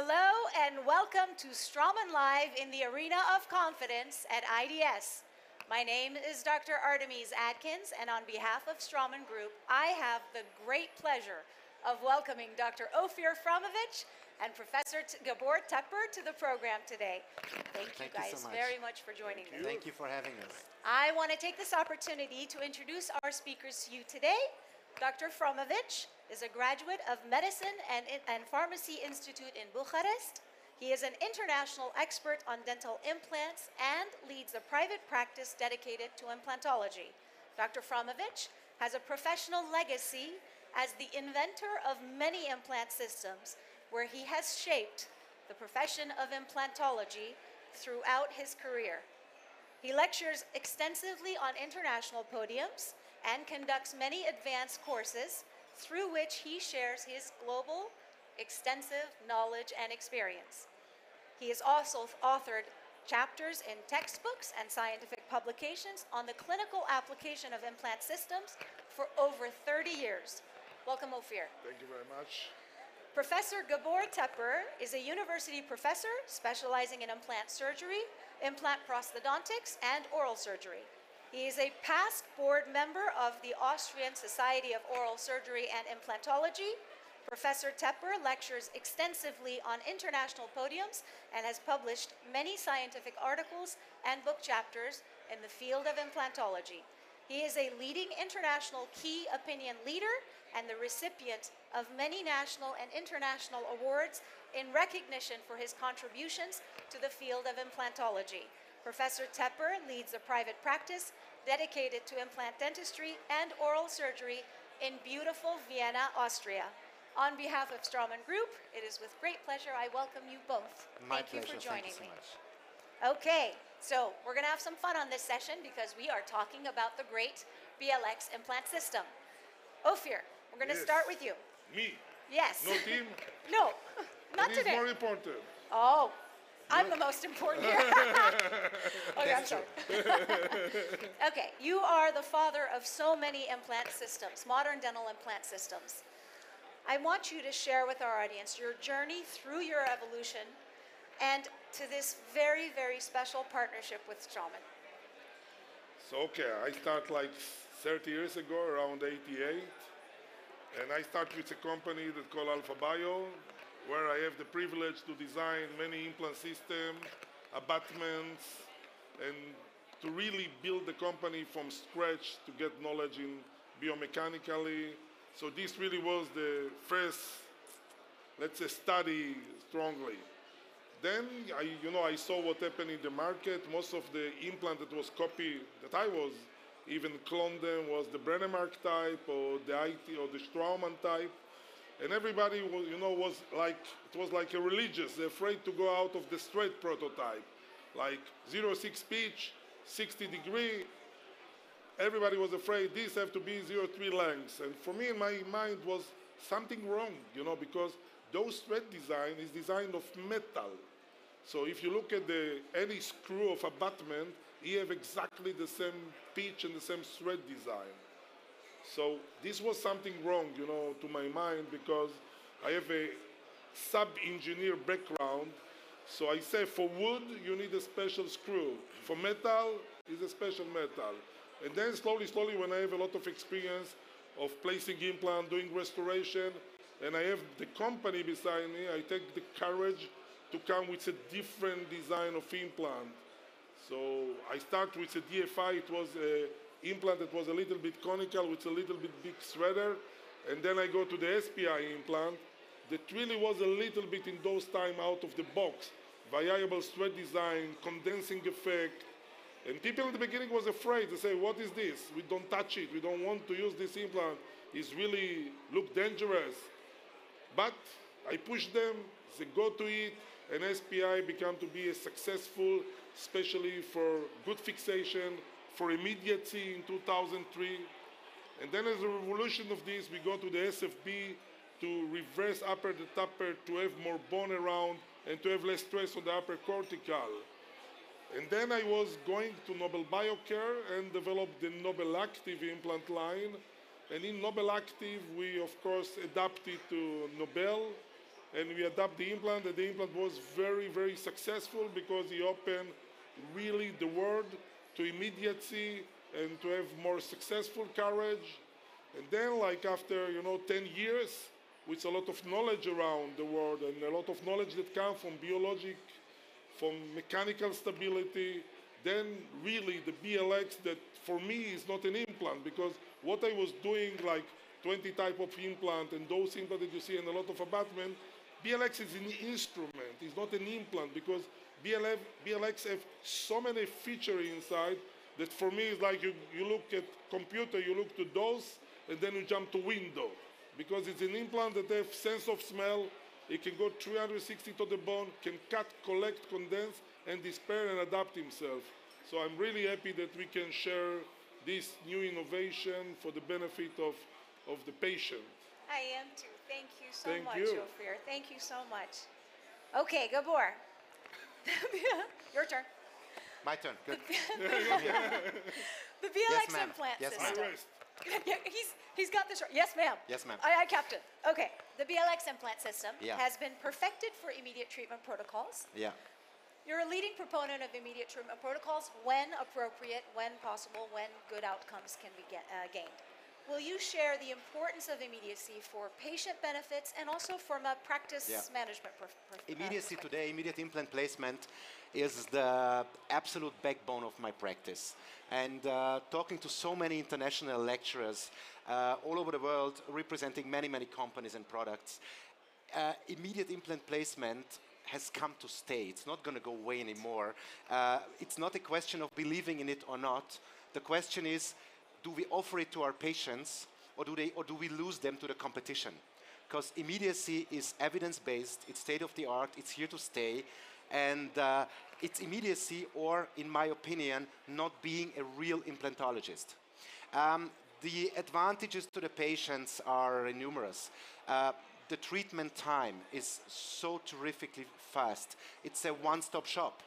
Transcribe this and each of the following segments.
Hello and welcome to Straumann Live in the Arena of Confidence at IDS. My name is Dr. Artemis Adkins, and on behalf of Straumann Group, I have the great pleasure of welcoming Dr. Ophir Fromovic and Professor Gabor Tepper to the program today. Thank you guys so very much for joining me. Thank you for having us. I want to take this opportunity to introduce our speakers to you today. Dr. Fromovic is a graduate of Medicine and Pharmacy Institute in Bucharest. He is an international expert on dental implants and leads a private practice dedicated to implantology. Dr. Fromovic has a professional legacy as the inventor of many implant systems, where he has shaped the profession of implantology throughout his career. He lectures extensively on international podiums and conducts many advanced courses through which he shares his global, extensive knowledge and experience. He has also authored chapters in textbooks and scientific publications on the clinical application of implant systems for over 30 years. Welcome, Ophir. Thank you very much. Professor Gabor Tepper is a university professor specializing in implant surgery, implant prosthodontics, and oral surgery. He is a past board member of the Austrian Society of Oral Surgery and Implantology. Professor Tepper lectures extensively on international podiums and has published many scientific articles and book chapters in the field of implantology. He is a leading international key opinion leader and the recipient of many national and international awards in recognition for his contributions to the field of implantology. Professor Tepper leads a private practice dedicated to implant dentistry and oral surgery in beautiful Vienna, Austria. On behalf of Straumann Group, it is with great pleasure I welcome you both. My Thank you for pleasure. joining Thank you me. so much. Okay, so we're going to have some fun on this session because we are talking about the great BLX implant system. Ophir, we're going to Yes. start with you. Me? Yes. No team? No, not It is today. more important. Oh, I'm the most important here. Okay, I'm That's sorry. Okay, you are the father of so many implant systems, modern dental implant systems. I want you to share with our audience your journey through your evolution and to this very, very special partnership with Straumann. So, okay, I start like 30 years ago, around 88. And I start with a company that's called AlphaBio, where I have the privilege to design many implant systems, abutments, and to really build the company from scratch to get knowledge in biomechanically. So this really was the first, let's say, study strongly. Then I saw what happened in the market. Most of the implant that was copied, that I was even cloned them, was the Brennemark type or the IT or the Straumann type. And everybody was like, it was like a religious. They're afraid to go out of the straight prototype, like 0.6 pitch, 60 degree. Everybody was afraid this have to be 0.3 lengths. And for me, in my mind was something wrong, because those thread design is designed of metal. So if you look at any screw of abutment, you have exactly the same pitch and the same thread design. So this was something wrong, to my mind, because I have a sub-engineer background. So I say for wood, you need a special screw. For metal, is a special metal. And then slowly, when I have a lot of experience of placing implant, doing restoration, and I have the company beside me, I take the courage to come with a different design of implant. So I start with a DFI. It was an implant that was a little bit conical with a little bit big threader. And then I go to the SPI implant that really was a little bit in those time out of the box. Variable thread design, condensing effect. And people in the beginning was afraid to say, what is this? We don't touch it. We don't want to use this implant. It's really look dangerous. But I pushed them, they go to it, and SPI became to be a successful, especially for good fixation, for immediacy in 2003. And then as a revolution of this, we go to the SFB to reverse upper the tupper, to have more bone around, and to have less stress on the upper cortical. And then I was going to Nobel Biocare and developed the Nobel Active implant line. And in Nobel Active, we of course adapted to Nobel. and we adapt the implant, and the implant was very, very successful because he opened really the world to immediacy and to have more successful coverage. And then, like after 10 years, with a lot of knowledge around the world and a lot of knowledge that comes from biologic, from mechanical stability, then really the BLX that for me is not an implant, because what I was doing like 20 type of implant and those implants that you see in a lot of abutment, BLX is an instrument, it's not an implant, because BLX have so many features inside that for me it's like you look at computer, you look to those, and then you jump to window. Because it's an implant that has sense of smell, it can go 360 to the bone, can cut, collect, condense, and disperse and adapt himself. So I'm really happy that we can share this new innovation for the benefit of the patient. I am too. Thank you so Thank much, you. Ophir. Thank you so much. Okay, Gabor. Your turn. My turn. Good. The BLX ma'am. implant Yes, system. I rest. Yeah, he's got this right. Yes, ma'am. Yes, ma'am. I Captain. Okay, the BLX implant system Yeah. has been perfected for immediate treatment protocols. Yeah. You're a leading proponent of immediate treatment protocols when appropriate, when possible, when good outcomes can be gained. Will you share the importance of immediacy for patient benefits and also from a practice Yeah. management Immediacy perspective? today, immediate implant placement is the absolute backbone of my practice. And talking to so many international lecturers all over the world, representing many, many companies and products, immediate implant placement has come to stay. It's not going to go away anymore. It's not a question of believing in it or not. The question is, do we offer it to our patients, or do we lose them to the competition? Because immediacy is evidence-based, it's state-of-the-art, it's here to stay, and it's immediacy, or in my opinion, not being a real implantologist. The advantages to the patients are numerous. The treatment time is so terrifically fast. It's a one-stop shop.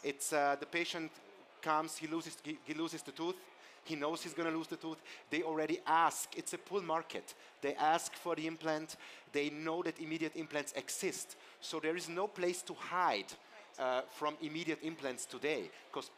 It's the patient comes, he loses the tooth. He knows he's going to lose the tooth. They already ask. It's a pull market. They ask for the implant. They know that immediate implants exist. So there is no place to hide from immediate implants today, because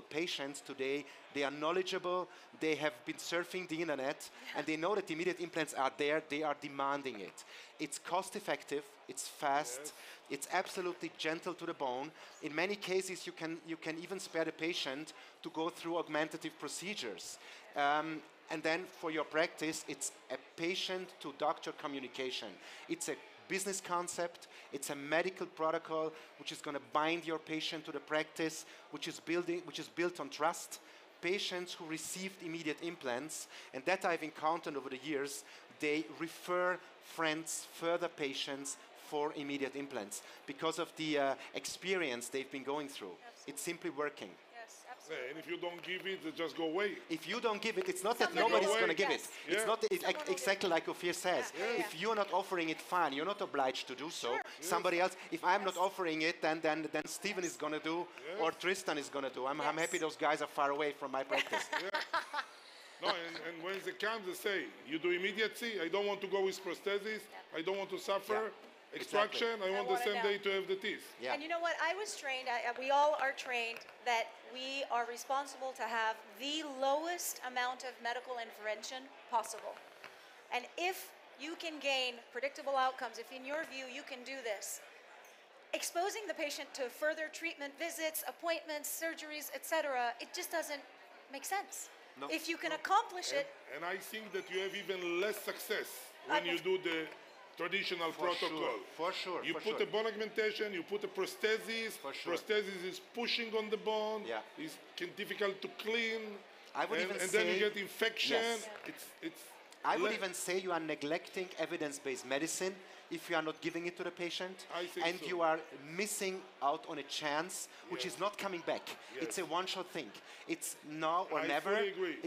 patients today, they are knowledgeable, they have been surfing the internet, and they know that immediate implants are there, they are demanding it. It's cost effective, it's fast, Yes. it's absolutely gentle to the bone. In many cases, you can even spare the patient to go through augmentative procedures. And then for your practice, it's a patient-to-doctor communication. It's a business concept, it's a medical protocol which is going to bind your patient to the practice, which is built on trust. Patients who received immediate implants, and that I've encountered over the years, they refer friends, further patients for immediate implants because of the experience they've been going through. It's simply working. Yes, Yeah, absolutely. and if you don't give it, they just go away. If you don't give it, it's not that Somebody nobody's will. going to give Yes. it. Yeah. It's not Someone will exactly like Ophir says. Yeah, yeah, If you're not offering it, fine. You're not obliged to do so. Sure. Somebody else. If I'm not Yes. offering it, then Steven is going to do, or Tristan is going to do. I'm Yes. happy those guys are far away from my practice. No, and when they come, they say, you do immediacy, I don't want to go with prosthesis, I don't want to suffer extraction, I want the want it same now. day to have the teeth. Yeah. And you know what? I was trained, we all are trained that we are responsible to have the lowest amount of medical intervention possible. And if you can gain predictable outcomes, if in your view you can do this, exposing the patient to further treatment visits, appointments, surgeries, etc., it just doesn't make sense. No. If you can accomplish it, And I think that you have even less success when I- you do the traditional For protocol. sure. For sure. You for put sure. a bone augmentation, you put a prosthesis. For sure. Prosthesis is pushing on the bone. Yeah. It's difficult to clean. I would even and then you say- get infection. Yes. It's I would le- even say you are neglecting evidence-based medicine if you are not giving it to the patient, I think and so. you are missing out on a chance which Yes. is not coming back. It's a Yes. one-shot thing. It's now or I never. fully agree.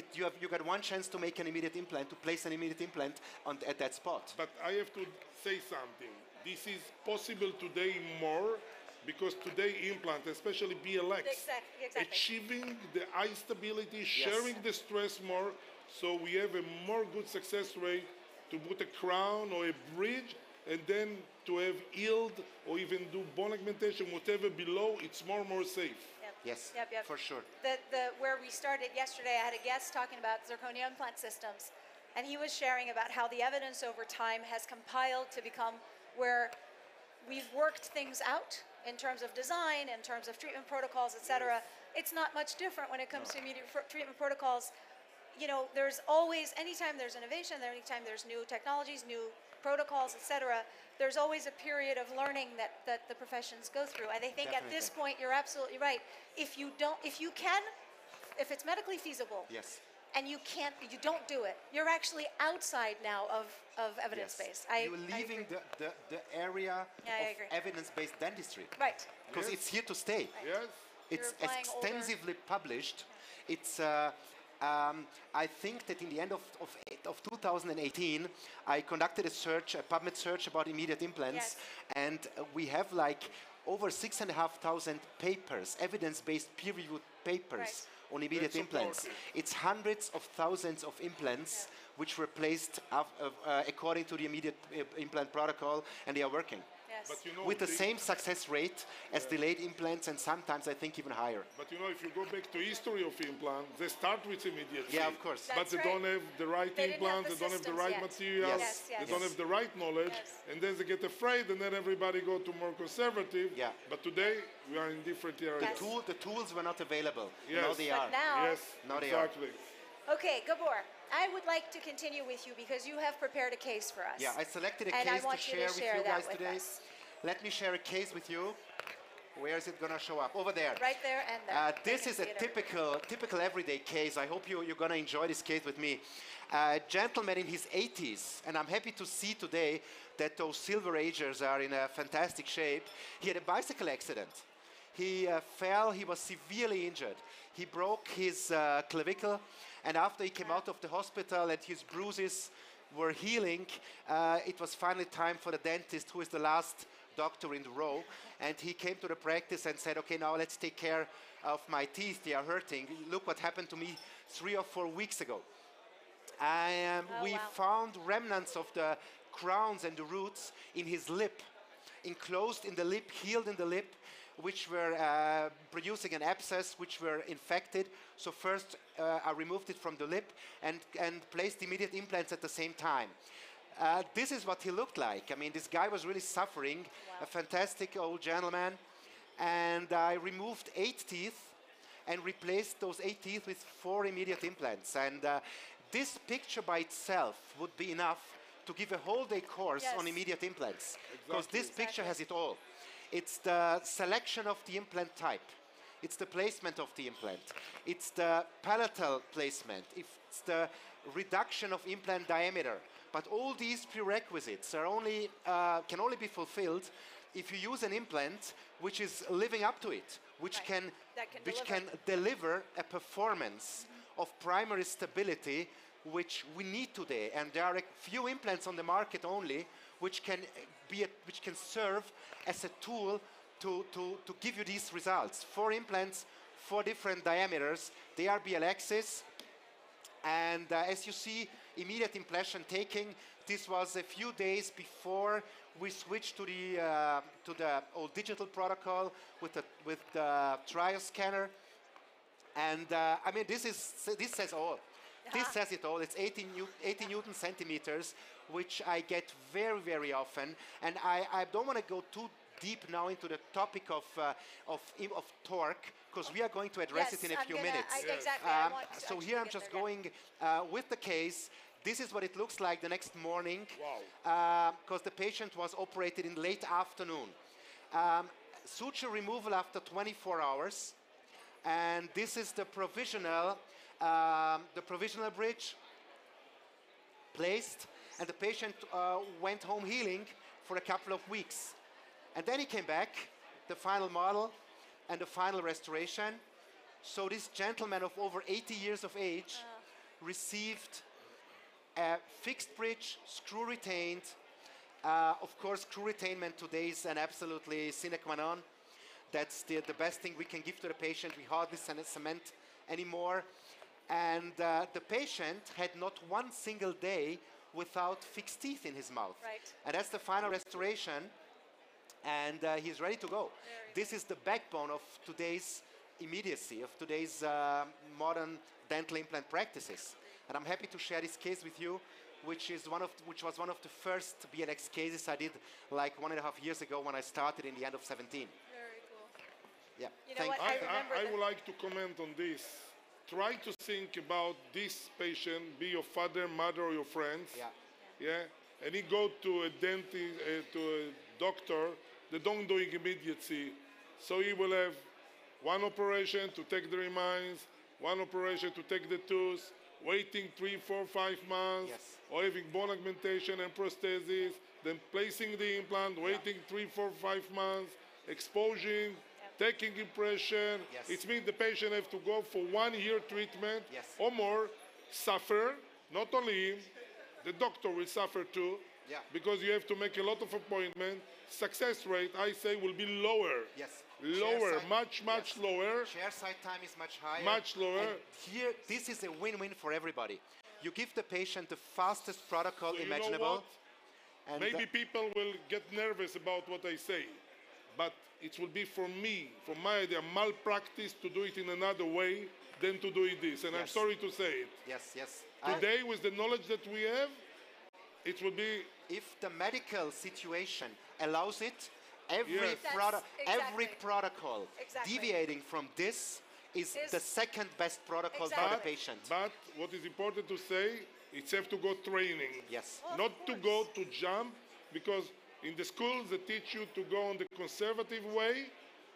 You got one chance to make an immediate implant, to place an immediate implant at that spot. But I have to say something. This is possible today more because today implant, especially BLX, Exactly. achieving the eye stability, sharing the stress more, so we have a more good success rate to put a crown or a bridge and then to have yield or even do bone augmentation, whatever below, it's more and more safe. Yep. Yes, Yep. for sure. Where we started yesterday, I had a guest talking about zirconia implant systems, and he was sharing about how the evidence over time has compiled to become where we've worked things out in terms of design, in terms of treatment protocols, et cetera. It's not much different when it comes to immediate treatment protocols. You know, there's always, anytime there's innovation, anytime there's new technologies, new protocols, et cetera, there's always a period of learning that the professions go through. And I think at this Definitely. point, you're absolutely right. If it's medically feasible, Yes. and you don't do it, you're actually outside now of evidence-based. You're leaving the area Yeah, I of agree. evidence-based dentistry. Right. Because Yes. it's here to stay. Yes? It's You're applying older- extensively published. It's, I think that in the end of 2018, I conducted a PubMed search about immediate implants, Yes. and we have like over 6,500 papers, evidence-based peer-reviewed papers Right. on immediate That's implants. supportive. It's hundreds of thousands of implants which were placed according to the immediate implant protocol, and they are working. Yes. But you know, With the same success rate as delayed implants, and sometimes I think even higher. But you know, if you go back to history of implant, they start with immediate Yeah, fit. of course. But That's they right. don't have the right They didn't have implant, the they don't have the systems right yet. materials, Yes. Yes, they don't yes. have the right knowledge, Yes. and then they get afraid, and then everybody go to more conservative. Yeah. But today, we are in different areas. Yes. The tools were not available. Yes. Now they But are. now- Yes, Now they are. exactly. Okay, Gabor, I would like to continue with you because you have prepared a case for us. Yeah, I selected a And I case to want you to share with share you that guys with today. us. Let me share a case with you. Where is it going to show up? Over there. Right there and there. They This can is see a it everywhere. typical everyday case. I hope you're going to enjoy this case with me. A gentleman in his 80s, and I'm happy to see today that those silver agers are in a fantastic shape. He had a bicycle accident. He fell, he was severely injured. He broke his clavicle, and after he came out of the hospital and his bruises were healing, it was finally time for the dentist, who is the last doctor in the row, and he came to the practice and said, okay, now let's take care of my teeth, they are hurting. Look what happened to me 3 or 4 weeks ago. We wow. found remnants of the crowns and the roots in his lip, enclosed in the lip, healed in the lip, which were producing an abscess, which were infected. So first I removed it from the lip and placed immediate implants at the same time. This is what he looked like. I mean, this guy was really suffering, a fantastic old gentleman. And I removed 8 teeth and replaced those 8 teeth with 4 immediate implants. And this picture by itself would be enough to give a whole day course Yes. on immediate implants. Because this picture has it all. It's the selection of the implant type. It's the placement of the implant. It's the palatal placement. It's the reduction of implant diameter. But all these prerequisites are only, can only be fulfilled if you use an implant which is living up to it, which Right. which can can deliver a performance of primary stability which we need today. And there are a few implants on the market only which can which can serve as a tool to give you these results. 4 implants, 4 different diameters. They are BLXs. And as you see, immediate implant taking, this was a few days before we switched to the old digital protocol with the trial scanner. And I mean, this says all. This says it all. It's 80 Newton centimeters, which I get very, very often. And I don't want to go too deep now into the topic of torque, because we are going to address it in a few minutes. Exactly. So here I'm just going with the case. This is what it looks like the next morning, because the patient was operated in late afternoon. Suture removal after 24 hours. And this is the provisional bridge placed, and the patient went home healing for a couple of weeks. And then he came back, the final model and the final restoration. So this gentleman of over 80 years of age received a fixed bridge, screw retained. Of course, screw retainment today is an absolutely sine qua non. That's the best thing we can give to the patient. We hardly cement anymore. And the patient had not one single day without fixed teeth in his mouth. Right. And that's the final restoration, and he's ready to go. This is the backbone of today's immediacy, of today's modern dental implant practices. And I'm happy to share this case with you, which was one of the first BLX cases I did like 1.5 years ago when I started in the end of 17. Very cool. Yeah. You know what? I remember I that- would like to comment on this. Try to think about this patient, be your father, mother, or your friends. Yeah. Yeah. And he go to a dentist, to a doctor. They don't do immediacy, so he will have one operation to take the remains, one operation to take the tooth, waiting 3, 4, 5 months, Yes. or having bone augmentation and prosthesis, then placing the implant, waiting 3, 4, 5 months, exposing, taking impression. Yes. It means the patient have to go for 1 year treatment Yes. or more, suffer, not only him, the doctor will suffer too, Yeah. because you have to make a lot of appointments. Success rate, I say, will be lower. Yes. Lower, Chair much yes. lower. Chair side time is much higher. Much lower. And here, this is a win-win for everybody. You give the patient the fastest protocol So you know imaginable. what? And Maybe people will get nervous about what I say, but it will be for me, for my idea, malpractice to do it in another way than to do it this. And I'm Yes. sorry to say it. yes, yes. Today, with the knowledge that we have, it will be If the medical situation allows it, every Yes. That's every exactly. protocol Exactly. deviating from this is Is- the second best protocol for the Exactly. patient. But what is important to say, it's have to go training. Yes. Well, of Not to go course. to jump, because in the schools they teach you to go on the conservative way.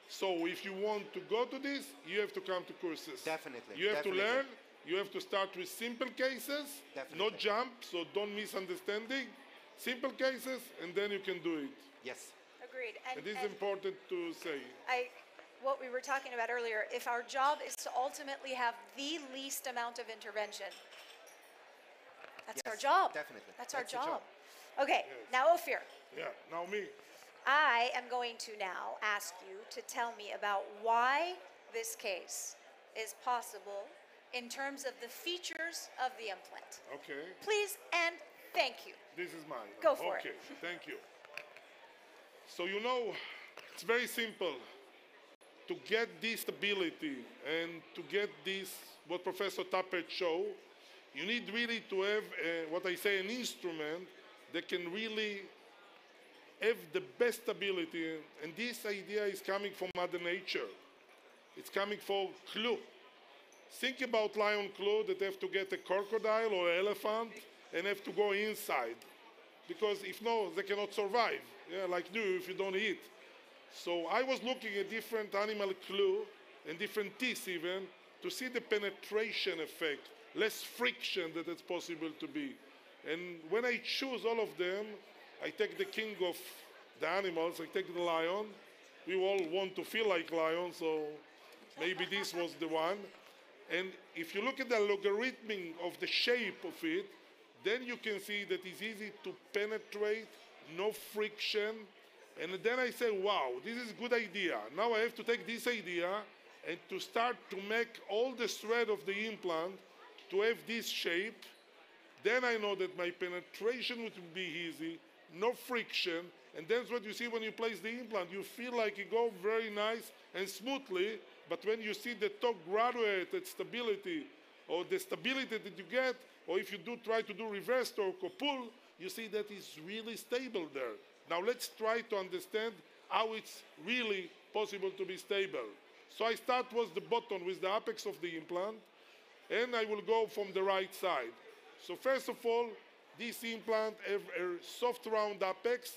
So if you want to go to this, you have to come to courses. Definitely, You have definitely. to learn. You have to start with simple cases, Definitely. not jump, so don't misunderstanding. Simple cases, and then you can do it. Yes. Agreed. And this is important to say. What we were talking about earlier, if our job is to ultimately have the least amount of intervention, that's our Yes, job. definitely. That's our That's the job. job. Okay, now Ophir, Yeah, now me. I am going to now ask you to tell me about why this case is possible in terms of the features of the implant. Okay, Please and thank you. this is mine. Go for it. Okay, thank you. So you know, it's very simple. To get this stability and to get this, what Professor Tepper showed, you need really to have, what I say, an instrument that can really have the best stability. And this idea is coming from Mother Nature. It's coming from clue. Think about lion claw that have to get a crocodile or elephant and have to go inside. Because if no, they cannot survive. Yeah, like you, if you don't eat. So I was looking at different animal clue and different teeth even to see the penetration effect, less friction that it's possible to be. And when I choose all of them, I take the king of the animals, I take the lion. We all want to feel like lions, so maybe this was the one. And if you look at the logarithm of the shape of it, then you can see that it's easy to penetrate, no friction. And then I say, wow, this is a good idea. Now I have to take this idea and to start to make all the thread of the implant to have this shape. Then I know that my penetration would be easy, no friction. And that's what you see when you place the implant. You feel like it goes very nice and smoothly, but when you see the top graduated stability, or the stability that you get, or if you do try to do reverse torque or pull, you see that it's really stable there. Now let's try to understand how it's really possible to be stable. So I start with the bottom, with the apex of the implant, and I will go from the right side. So first of all, this implant have a soft round apex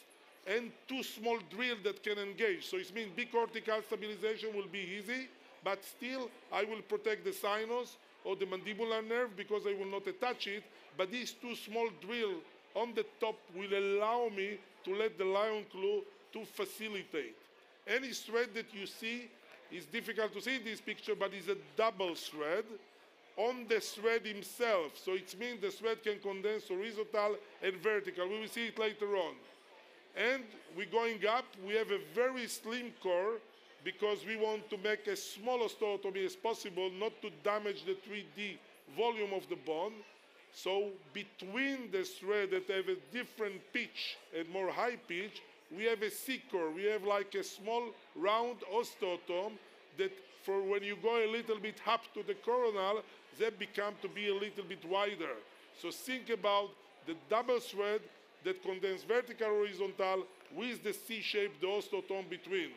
and two small drills that can engage. So it means bicortical stabilization will be easy, but still I will protect the sinus or the mandibular nerve because I will not attach it, but these two small drills on the top will allow me to let the lion claw to facilitate. Any thread that you see is difficult to see in this picture, but is a double thread on the thread himself. So it means the thread can condense horizontal and vertical. We will see it later on. And we're going up. We have a very slim core because we want to make as small osteotomy as possible, not to damage the 3D volume of the bone. So between the thread that have a different pitch and more high pitch, we have a C-core. We have like a small round osteotomy that for when you go a little bit up to the coronal, they become to be a little bit wider. So think about the double thread that condense vertical horizontal with the C-shape, the osteotomy between.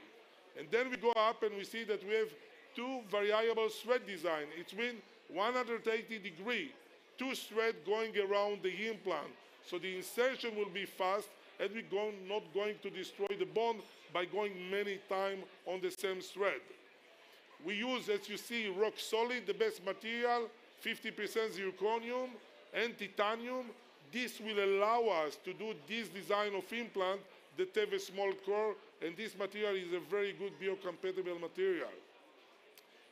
And then we go up and we see that we have two variable thread design. It's been 180 degree, two threads going around the implant. So the insertion will be fast and we're not going to destroy the bone by going many times on the same thread. We use, as you see, rock solid, the best material, 50% zirconium and titanium. This will allow us to do this design of implant that have a small core, and this material is a very good biocompatible material.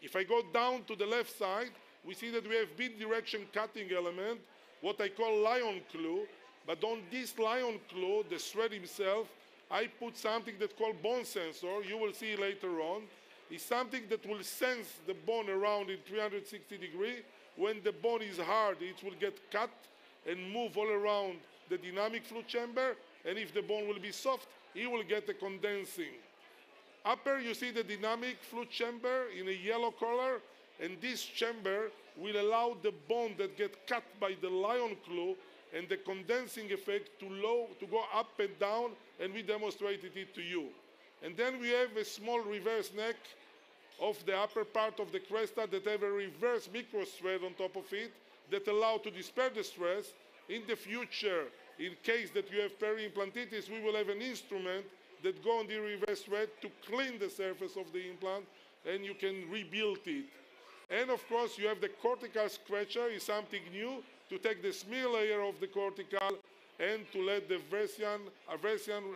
If I go down to the left side, we see that we have bidirection cutting element, what I call lion claw, but on this lion claw, the thread himself, I put something that's called bone sensor, you will see later on. It's something that will sense the bone around in 360 degrees. When the bone is hard, it will get cut and move all around the dynamic fluid chamber, and if the bone will be soft, it will get a condensing. Upper, you see the dynamic fluid chamber in a yellow color, and this chamber will allow the bone that get cut by the lion claw and the condensing effect to go up and down, and we demonstrated it to you. And then we have a small reverse neck of the upper part of the cresta that have a reverse microthread on top of it that allow to disperse the stress. In the future, in case that you have peri-implantitis, we will have an instrument that go on the reverse thread to clean the surface of the implant, and you can rebuild it. And of course, you have the cortical scratcher, is something new, to take the smear layer of the cortical and to let the Versian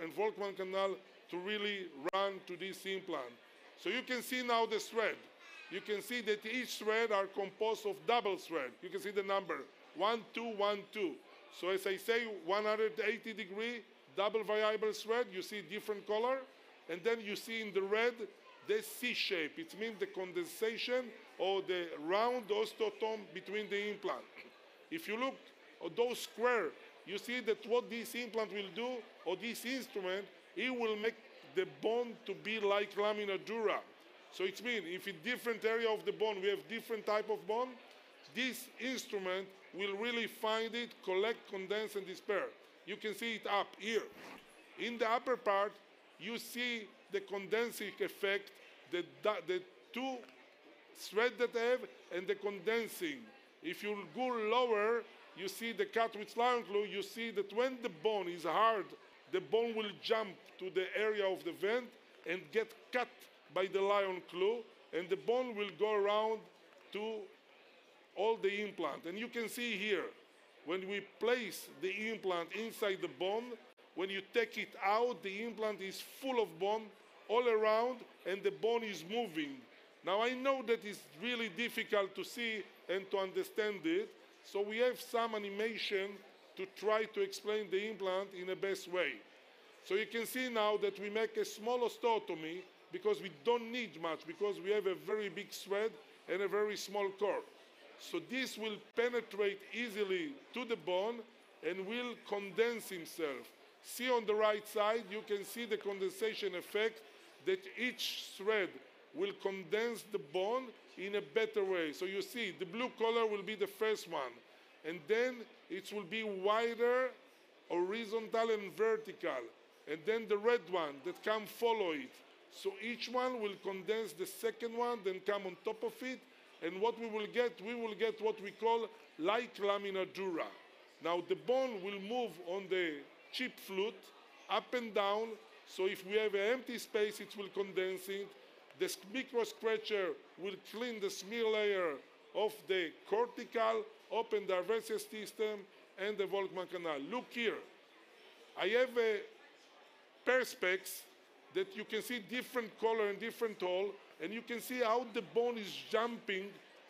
and Volkmann canal to really run to this implant. So you can see now the thread. You can see that each thread are composed of double thread. You can see the number, 1, 2, 1, 2. So as I say, 180 degree, double variable thread, you see different color. And then you see in the red, the C shape. It means the condensation or the round osteotomy between the implant. If you look at those square, you see that what this implant will do, or this instrument, it will make the bone to be like lamina dura. So it means if in different area of the bone we have different type of bone, this instrument will really find it, collect, condense, and disperse. You can see it up here. In the upper part, you see the condensing effect, the two threads that have, and the condensing. If you go lower, you see the cut with lion claw, you see that when the bone is hard, the bone will jump to the area of the vent and get cut by the lion claw, and the bone will go around to all the implant. And you can see here, when we place the implant inside the bone, when you take it out, the implant is full of bone all around, and the bone is moving. Now I know that it's really difficult to see and to understand it, so we have some animation to try to explain the implant in the best way. So you can see now that we make a small osteotomy because we don't need much, because we have a very big thread and a very small core. So this will penetrate easily to the bone and will condense himself. See on the right side, you can see the condensation effect, that each thread will condense the bone in a better way. So you see, the blue color will be the first one, and then it will be wider, horizontal and vertical, and then the red one that come follow it. So each one will condense the second one, then come on top of it, and what we will get what we call like lamina dura. Now the bone will move on the chip flute up and down, so if we have an empty space, it will condense it. The micro scratcher will clean the smear layer of the cortical, open the Arversias system, and the Volkmann canal. Look here. I have a perspex that you can see different color and different hole, and you can see how the bone is jumping,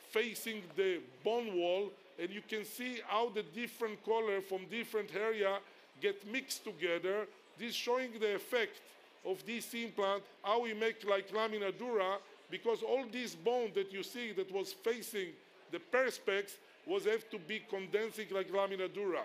facing the bone wall, and you can see how the different color from different area get mixed together. This showing the effect of this implant, how we make like lamina dura, because all this bone that you see that was facing the perspex was have to be condensing like lamina dura.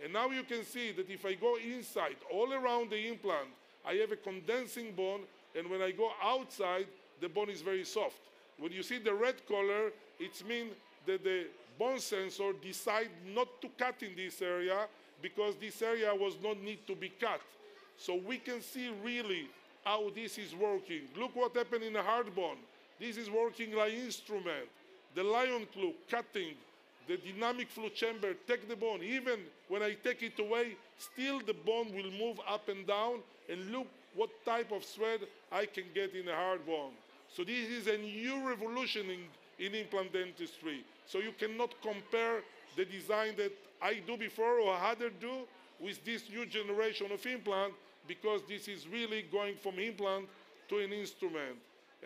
And now you can see that if I go inside, all around the implant, I have a condensing bone, and when I go outside, the bone is very soft. When you see the red color, it means that the bone sensor decided not to cut in this area because this area was not need to be cut. So we can see really how this is working. Look what happened in the hard bone. This is working like instrument. The lion claw, cutting, the dynamic flow chamber, take the bone. Even when I take it away, still the bone will move up and down, and look what type of thread I can get in a hard bone. So this is a new revolution in implant dentistry. So you cannot compare the design that I do before or others do with this new generation of implant, because this is really going from implant to an instrument.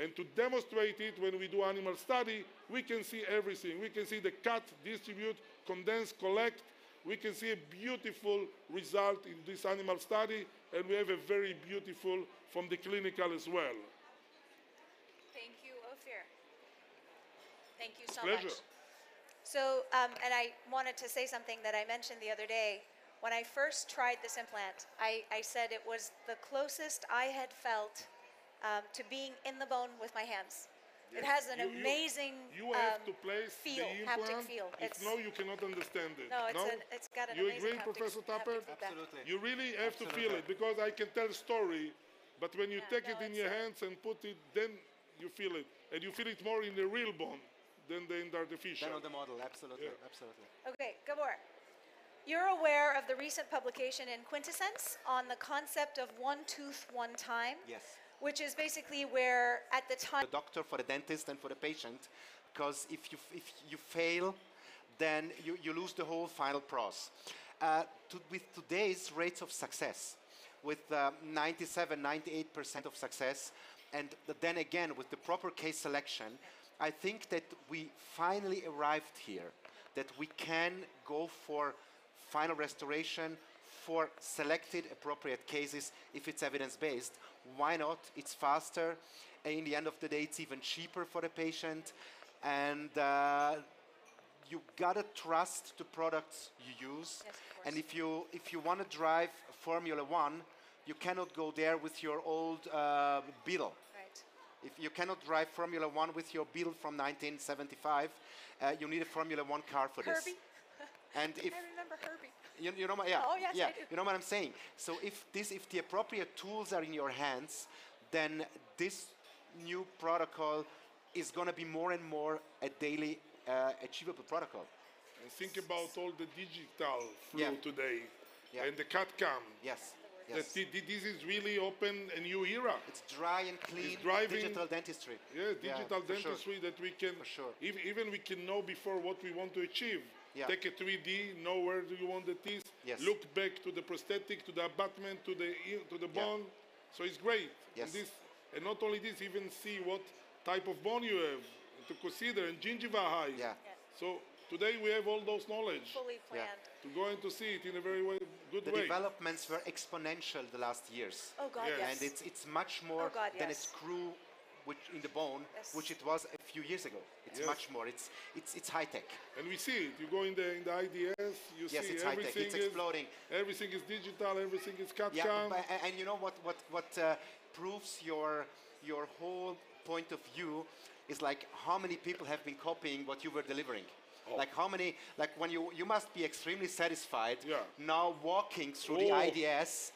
And to demonstrate it, when we do animal study, we can see everything. We can see the cut, distribute, condense, collect. We can see a beautiful result in this animal study, and we have a very beautiful from the clinical as well. Thank you, Ophir. Thank you so Pleasure. much. So, and I wanted to say something that I mentioned the other day. When I first tried this implant, I said it was the closest I had felt to being in the bone with my hands. It has an amazing You have to place feel, the haptic implant. feel. If no, you cannot understand it. No, it's got an You amazing agree, haptic, Professor haptic Tepper? feedback. Absolutely. You really have to Absolutely. feel it, because I can tell story, but when you Yeah, take no, it in it's your hands and put it, then you feel it. And you feel it more in the real bone than in the artificial. Then on the model, absolutely, Yeah. absolutely. Okay, Gabor, you're aware of the recent publication in Quintessence on the concept of one tooth, one time, Yes. which is basically where at the time The doctor, for the dentist, and for the patient, because if you fail, then you lose the whole final process. With today's rates of success, with 97, 98% of success, and then again with the proper case selection, I think that we finally arrived here, that we can go for final restoration for selected appropriate cases if it's evidence-based. Why not? It's faster. In the end of the day, it's even cheaper for the patient. And you gotta trust the products you use. Yes, of course. And if you want to drive Formula One, you cannot go there with your old Beetle. right. If you cannot drive Formula One with your Beetle from 1975, you need a Formula One car for this. Herbie. And if I remember Herbie. you know, yeah, Oh, yes, yeah, I do. you know what I'm saying. So if the appropriate tools are in your hands, then this new protocol is going to be more and more a daily achievable protocol. And think about all the digital flow Yeah. today, Yeah. and the CAD-CAM. Yes, That yes. this is really open a new era. It's dry and clean driving- digital dentistry. Yeah, digital for sure. dentistry that we can, For sure. even we can know before what we want to achieve. Yeah. Take a 3D, know where do you want the teeth, Yes. look back to the prosthetic, to the abutment, to the bone. So it's great. Yes. And not only this, even see what type of bone you have to consider, and gingiva height. Yeah. So today we have all those knowledge Fully planned. to go and to see it in a very good The way. developments were exponential the last years. Oh God, Yes. yes. And it's much more Oh God, than a yes. screw which in the bone, Yes. which it was a few years ago. It's Yes. much more. It's high tech. And we see it. You go in the IDS, you Yes, see it's high tech. everything It's is exploding. everything is digital, everything is Yeah, CAD-CAM. and you know what proves your whole point of view is like how many people have been copying what you were delivering. Oh. Like how many, like when you must be extremely satisfied Yeah. now walking through the Oh. IDS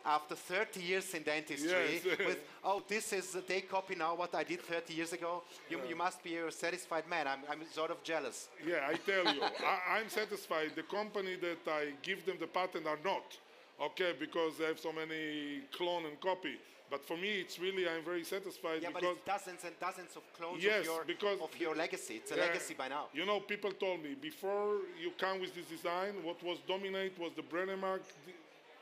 after 30 years in dentistry Yes. with, oh, this is, they copy now what I did 30 years ago. You must be a satisfied man. I'm sort of jealous. Yeah, I tell you, I'm satisfied. The company that I give them the patent are not, okay, because they have so many clone and copy. But for me, it's really, I'm very satisfied Yeah, but because, it's dozens and dozens of clones Yes, because of your legacy. It's a Yeah, legacy by now. you know, people told me, before you come with this design, what was dominate was the Brennemark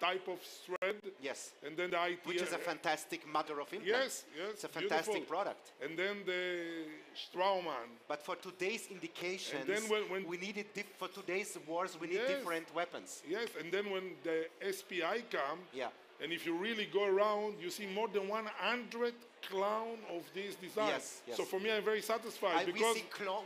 type of thread, Yes. and then the ITS. Which is a fantastic mother of implants. Yes, yes, It's a fantastic beautiful. product. And then the Straumann. But for today's indications, And then when- we needed for today's wars, we need Yes. different weapons. Yes, and then when the SPI come, Yeah. And if you really go around, you see more than 100 clones of this design. Yes, yes. So for me, I'm very satisfied because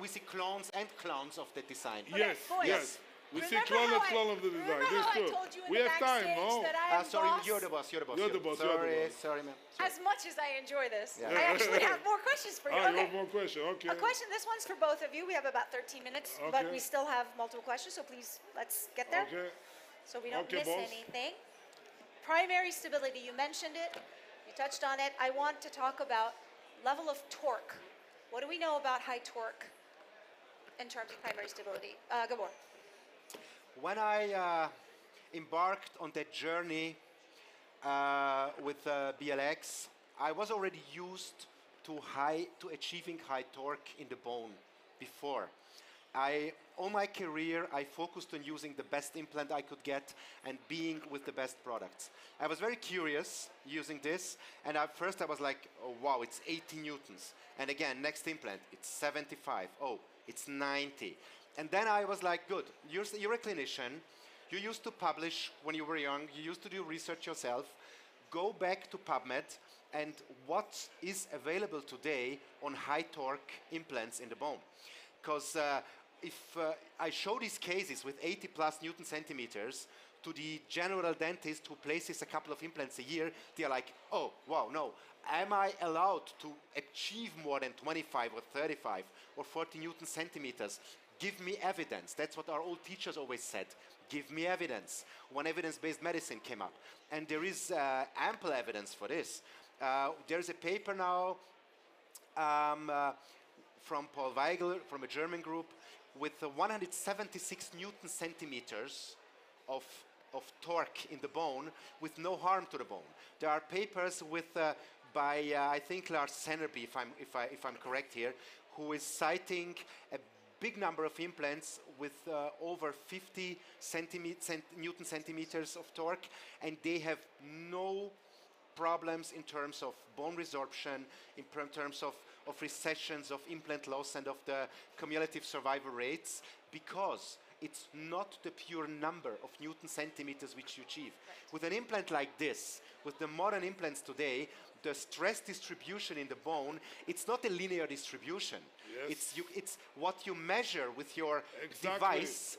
we see clones and clones of the design. yes, boys, yes. We see remember clone of the design. remember This how I too. told you in We the have time, backstage no? that I am Sorry, boss? you're the boss. You're the boss. You're the boss, you're the Sorry, boss. sorry, ma'am. As much as I enjoy this, Yeah. I actually have more questions for you. Ah, you Okay. have more question, okay. A question, this one's for both of you. We have about 13 minutes, but Okay. we still have multiple questions, so please, let's get there. Okay. So we don't Okay, miss boss. anything. Primary stability, you mentioned it, you touched on it. I want to talk about level of torque. What do we know about high torque in terms of primary stability? Gabor. When I embarked on that journey with BLX, I was already used to achieving high torque in the bone before. All my career, I focused on using the best implant I could get and being with the best products. I was very curious using this, and at first I was like, oh, wow, it's 80 newtons. And again, next implant, it's 75. Oh, it's 90. And then I was like, good, you're a clinician. You used to publish when you were young. You used to do research yourself. Go back to PubMed and what is available today on high torque implants in the bone. Because if I show these cases with 80 plus Newton centimeters to the general dentist who places a couple of implants a year, they're like, oh, wow, no. Am I allowed to achieve more than 25 or 35 or 40 Newton centimeters? Give me evidence. That's what our old teachers always said. Give me evidence. When evidence-based medicine came up. And there is ample evidence for this. There's a paper now from Paul Weigel, from a German group, with 176 Newton centimeters of torque in the bone with no harm to the bone. There are papers with by I think Lars Sennerby, if I'm correct here, who is citing a big number of implants with over 50 Newton centimeters of torque, and they have no problems in terms of bone resorption, in terms of recessions, of implant loss, and of the cumulative survival rates, because it's not the pure number of Newton centimeters which you achieve. Right. With an implant like this, with the modern implants today, the stress distribution in the bone, it's not a linear distribution. Yes. It's what you measure with your device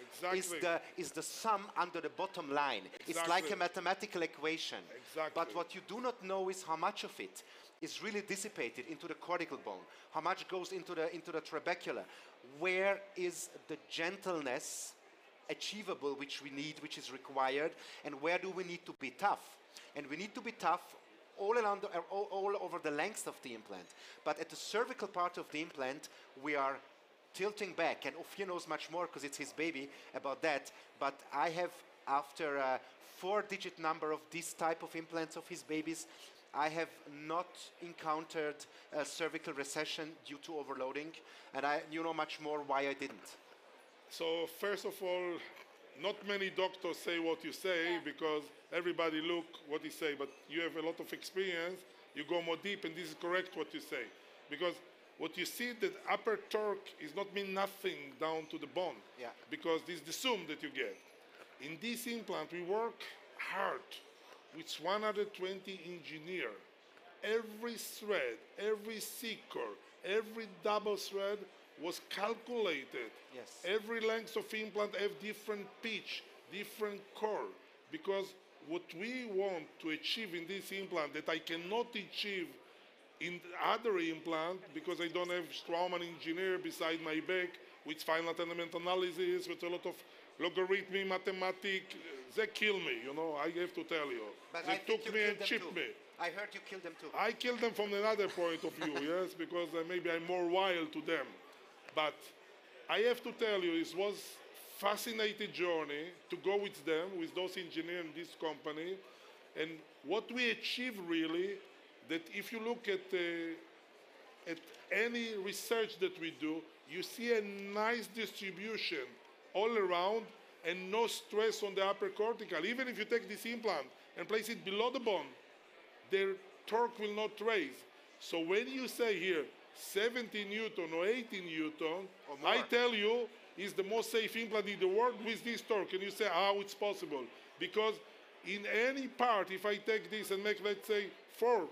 is the sum under the bottom line. Exactly. It's like a mathematical equation. Exactly. But what you do not know is how much of it is really dissipated into the cortical bone, how much goes into the trabecula, where is the gentleness achievable which we need, which is required, and where do we need to be tough. And we need to be tough all over the length of the implant. But at the cervical part of the implant, we are tilting back, and Ophir knows much more because it's his baby about that. But I have, after a 4-digit number of this type of implants of his babies, I have not encountered a cervical recession due to overloading, and you know much more why I didn't. So first of all, not many doctors say what you say because everybody look what you say, but you have a lot of experience, you go more deep, and this is correct what you say. Because what you see, that upper torque is not mean nothing down to the bone, because this is the sum that you get. In this implant, we work hard with 120 engineer. Every thread, every C-core, every double thread was calculated. Yes. Every length of implant have different pitch, different core, because what we want to achieve in this implant that I cannot achieve in other implant because I don't have Straumann engineer beside my back with final tenement analysis, with a lot of logarithmic mathematics. They kill me, you know, I have to tell you. But they took me and chipped me. I heard you killed them too. I killed them from another point of view, yes, because maybe I'm more wild to them. But I have to tell you, it was fascinating journey to go with them, with those engineers in this company. And what we achieved really, that if you look at any research that we do, you see a nice distribution all around and no stress on the upper cortical. Even if you take this implant and place it below the bone, their torque will not raise. So when you say here 70 Newton or 80 Newton, I tell you, it's the most safe implant in the world with this torque. And you say, how it's possible? Because in any part, if I take this and make, let's say, four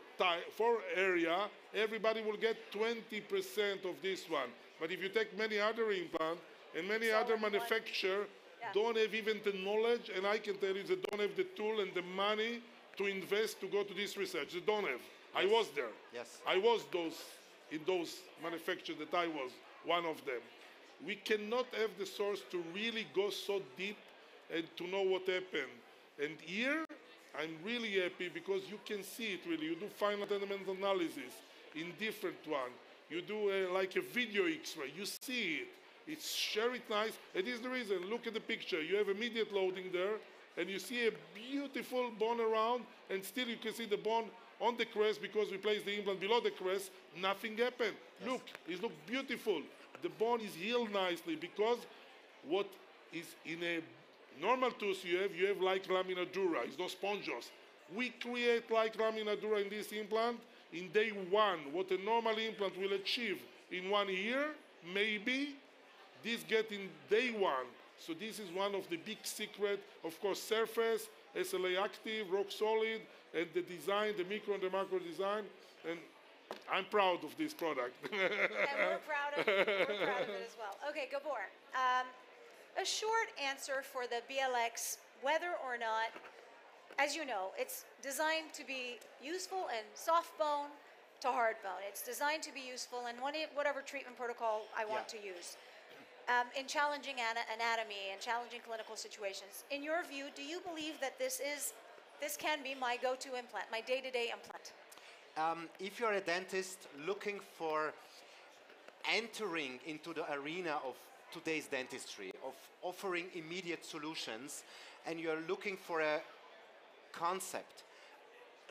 area, everybody will get 20% of this one. But if you take many other implants, and many other manufacturers don't have even the knowledge, and I can tell you they don't have the tool and the money to invest to go to this research. They don't have. Yes. I was there. Yes. I was in those manufacturers that I was one of them. We cannot have the source to really go so deep and to know what happened. And here, I'm really happy because you can see it really. You do final element analysis in different one. You do like a video X-ray. You see it. It's very nice. It is the reason. Look at the picture. You have immediate loading there, and you see a beautiful bone around, and still you can see the bone on the crest because we placed the implant below the crest. Nothing happened. Yes. Look, it looks beautiful. The bone is healed nicely because what is in a normal tooth you have like lamina dura. It's not spongious. We create like lamina dura in this implant in day one. What a normal implant will achieve in 1 year, maybe, this get in day one. So this is one of the big secret. Of course, surface, SLA active, rock solid, and the design, the micro and the macro design. And I'm proud of this product. And we're proud of it as well. Okay, Gabor, a short answer for the BLX, whether or not, as you know, it's designed to be useful in soft bone to hard bone. It's designed to be useful in whatever treatment protocol I want to use. In challenging anatomy and challenging clinical situations. In your view, do you believe that this can be my go-to implant, my day-to-day implant? If you're a dentist looking for entering into the arena of today's dentistry, of offering immediate solutions, and you're looking for a concept,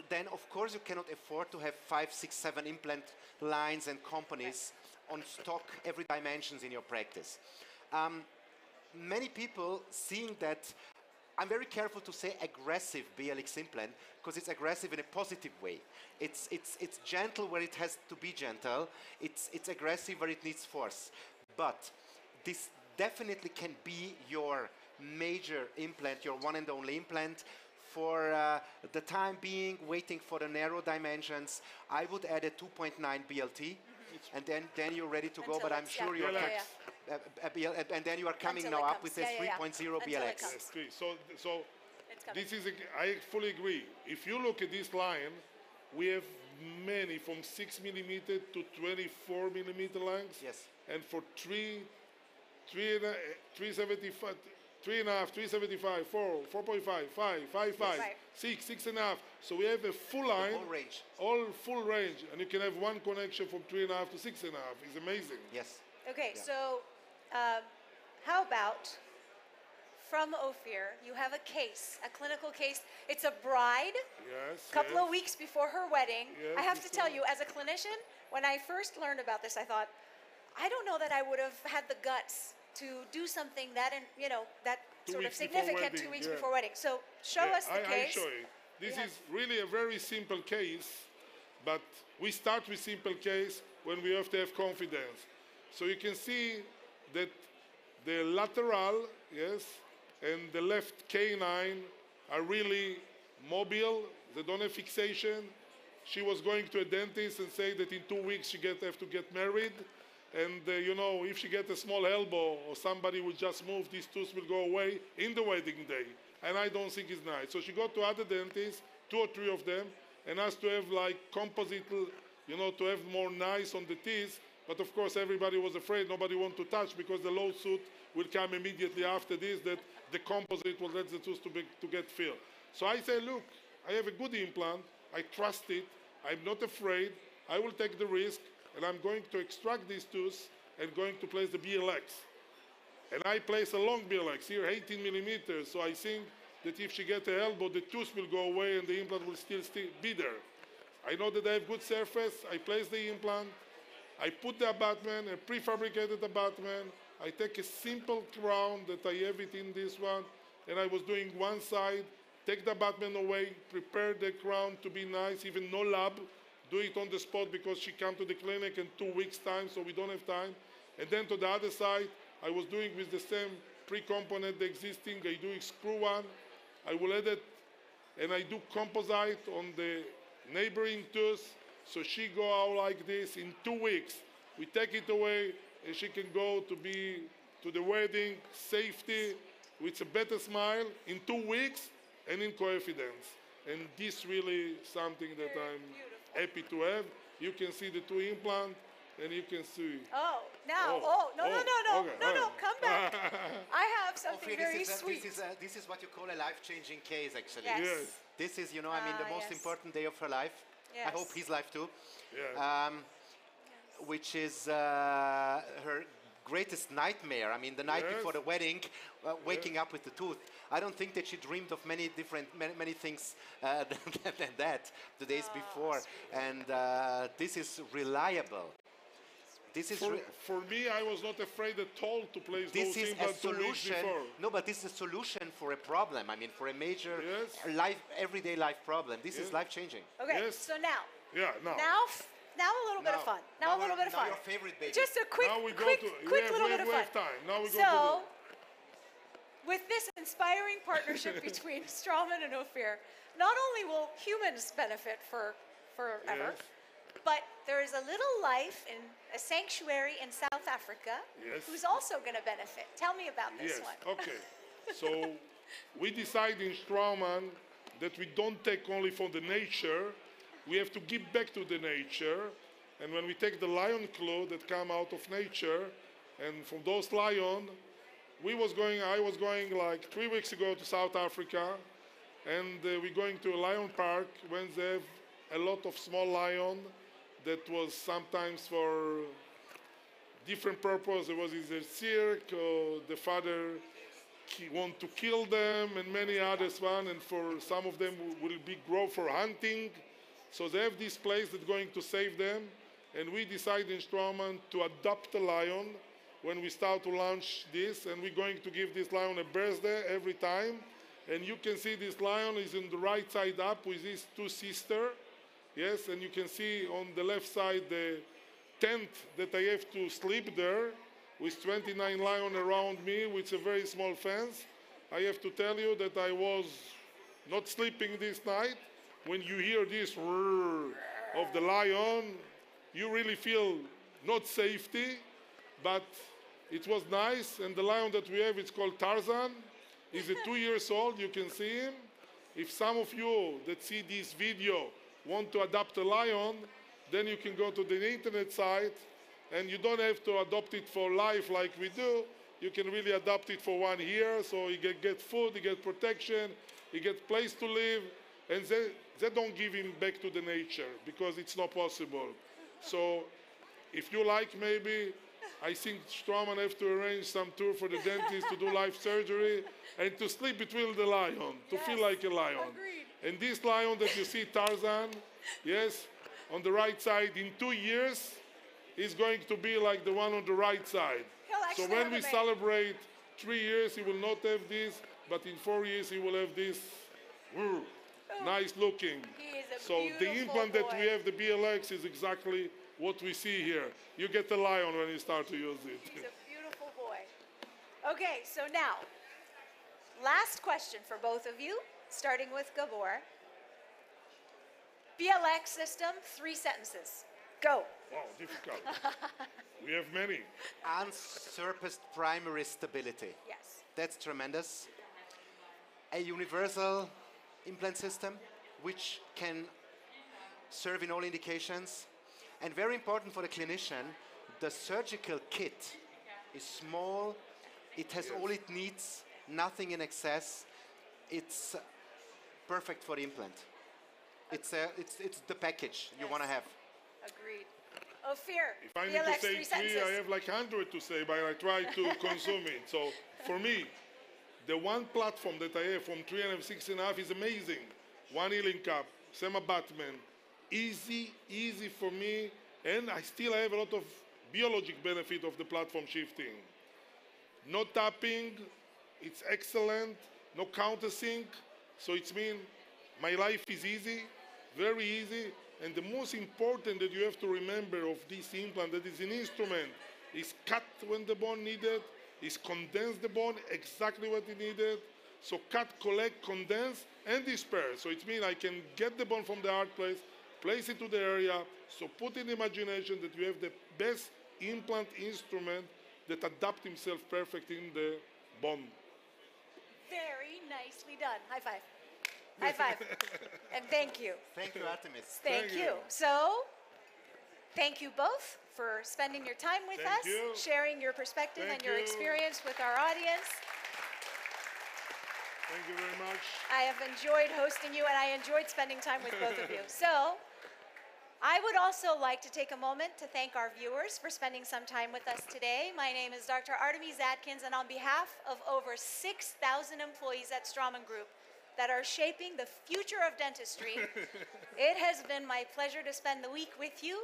then of course you cannot afford to have 5, 6, 7 implant lines and companies on stock every dimensions in your practice. Many people seeing that, I'm very careful to say aggressive BLX implant because it's aggressive in a positive way. It's gentle where it has to be gentle. It's aggressive where it needs force. But this definitely can be your major implant, your one and only implant. For the time being, waiting for the narrow dimensions, I would add a 2.9 BLT. And then you're ready to go, but I'm sure you're and then you are coming now up with a 3.0 BLX. So this is I fully agree. If you look at this line, we have many from 6 millimeter to 24 millimeter lengths. Yes. And for 3.75, 3.75, 4, 4.5, 5, 5.5, 6, 6.5. So we have a full line, the whole range. All full range, and you can have one connection from 3.5 to 6.5. It's amazing. Yes. Okay, so how about from Ophir, you have a case, a clinical case. It's a bride. Yes. Couple of weeks before her wedding. Yes, I have to tell you, as a clinician, when I first learned about this, I thought, I don't know that I would have had the guts to do something that, that sort of significant 2 weeks before wedding. So show us the case. I show you. This is really a very simple case, but we start with simple case when we have to have confidence. So you can see that the lateral, and the left canine are really mobile. They don't have fixation. She was going to a dentist and say that in 2 weeks she have to get married. And if she gets a small elbow or somebody will just move, these tooth will go away in the wedding day. And I don't think it's nice. So she got to other dentists, 2 or 3 of them, and asked to have like composite, to have more nice on the teeth. But of course, everybody was afraid. Nobody wanted to touch because the lawsuit will come immediately after this, that the composite will let the tooth to get filled. So I say, look, I have a good implant. I trust it. I'm not afraid. I will take the risk. And I'm going to extract these tooth and going to place the BLX. And I place a long BLX, here 18 millimeters, so I think that if she gets an elbow, the tooth will go away and the implant will still be there. I know that I have good surface, I place the implant, I put the abutment, a prefabricated abutment, I take a simple crown that I have it in this one, and I was doing one side, take the abutment away, prepare the crown to be nice, even no lab, do it on the spot because she come to the clinic in 2 weeks' time, so we don't have time. And then to the other side, I was doing with the same pre-component, the existing, I do screw one. I will add it and I do composite on the neighboring tooth. So she go out like this in 2 weeks. We take it away, and she can go to the wedding, safety, with a better smile in 2 weeks and in confidence. And this really something that I'm happy to have. You can see the 2 implants, and you can see. Oh, now, no, come back. I have something very sweet. This is what you call a life-changing case, actually. Yes. Yes. This is, I mean, the most yes. important day of her life. Yes. I hope his life too. Yeah. Which is her greatest nightmare. I mean, the night Yes. before the wedding, waking up with the tooth. I don't think that she dreamed of many things than that the days before. And this is reliable. This is For me, I was not afraid at all to place this those is a implants 2 weeks solution. before. No, but this is a solution for a problem. I mean, for a major Yes. everyday life problem. This is Yes. life-changing. Okay, Yes. so now, Yeah, now a little bit of fun. Now a little bit of fun. Your favorite baby. Just a quick, now we go quick to, little bit of we fun. have time. Now we go So, with this inspiring partnership between Straumann and Ophir, not only will humans benefit forever, Yes. but there is a little life in a sanctuary in South Africa Yes. who's also going to benefit. Tell me about this Yes, one. okay. So we decide in Straumann that we don't take only from the nature, we have to give back to the nature. And when we take the lion claw that come out of nature, and from those lion, I was going like 3 weeks ago to South Africa, and we're going to a lion park when they have a lot of small lion that was sometimes for different purpose. It was either cirque or the father want to kill them, and many others one, and for some of them will be grow for hunting. So they have this place that's going to save them, and we decided in Straumann to adopt a lion when we start to launch this, and we're going to give this lion a birthday every time. And you can see this lion is in the right side up with his 2 sisters. Yes, and you can see on the left side the tent that I have to sleep there with 29 lions around me with a very small fence. I have to tell you that I was not sleeping this night. When you hear this roar of the lion, you really feel not safety, but it was nice. And the lion that we have is called Tarzan. He's 2 years old, you can see him. If some of you that see this video want to adopt a lion, then you can go to the internet site, and you don't have to adopt it for life like we do. You can really adopt it for 1 year, so you get food, you get protection, you get place to live, and they don't give him back to the nature because it's not possible. So if you like, maybe I think Straumann have to arrange some tour for the dentist to do life surgery and to sleep between the lion, to feel like a lion. Agreed. And this lion that you see, Tarzan, yes, on the right side, in 2 years, is going to be like the one on the right side. So when we celebrate 3 years, he will not have this, but in 4 years, he will have this nice looking. He is a So the beautiful implant that we boy. have, the BLX, is exactly what we see here. You get the lion when you start to use it. He's a beautiful boy. Okay, so now, last question for both of you, starting with Gabor. BLX system, 3 sentences. Go. Wow, difficult. We have many. Unsurpassed primary stability. Yes. That's tremendous. A universal implant system which can serve in all indications. And very important for the clinician, the surgical kit is small, it has all it needs, nothing in excess. It's perfect for the implant. It's the package you want to have. Agreed. Ophir, If I need BLX, to say 3 three, sentences. I have like 100 to say, but I try to consume it. So for me, the one platform that I have from 3.5 is amazing. One healing cup, same abutment, easy for me, and I still have a lot of biologic benefit of the platform shifting. No tapping, it's excellent, no countersink, so it means my life is easy, very easy, and the most important that you have to remember of this implant, that is an instrument, is cut when the bone needed, is condense the bone exactly what it needed, So cut, collect, condense, and disperse. So it means I can get the bone from the hard place it to the area, so put in imagination that you have the best implant instrument that adapt himself perfect in the bone. Very nicely done. High five. High five. And thank you. Thank you, Artemis. Thank you. So, thank you both for spending your time with us, sharing your perspective and your experience with our audience. Thank you very much. I have enjoyed hosting you, and I enjoyed spending time with both of you. So, I would also like to take a moment to thank our viewers for spending some time with us today. My name is Dr. Artemis Atkins, and on behalf of over 6,000 employees at Straumann Group that are shaping the future of dentistry, it has been my pleasure to spend the week with you,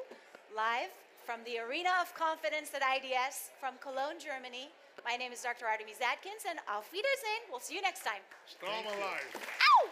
live from the Arena of Confidence at IDS from Cologne, Germany. My name is Dr. Artemis Atkins, and Auf Wiedersehen. We'll see you next time. Straumann live. Ow!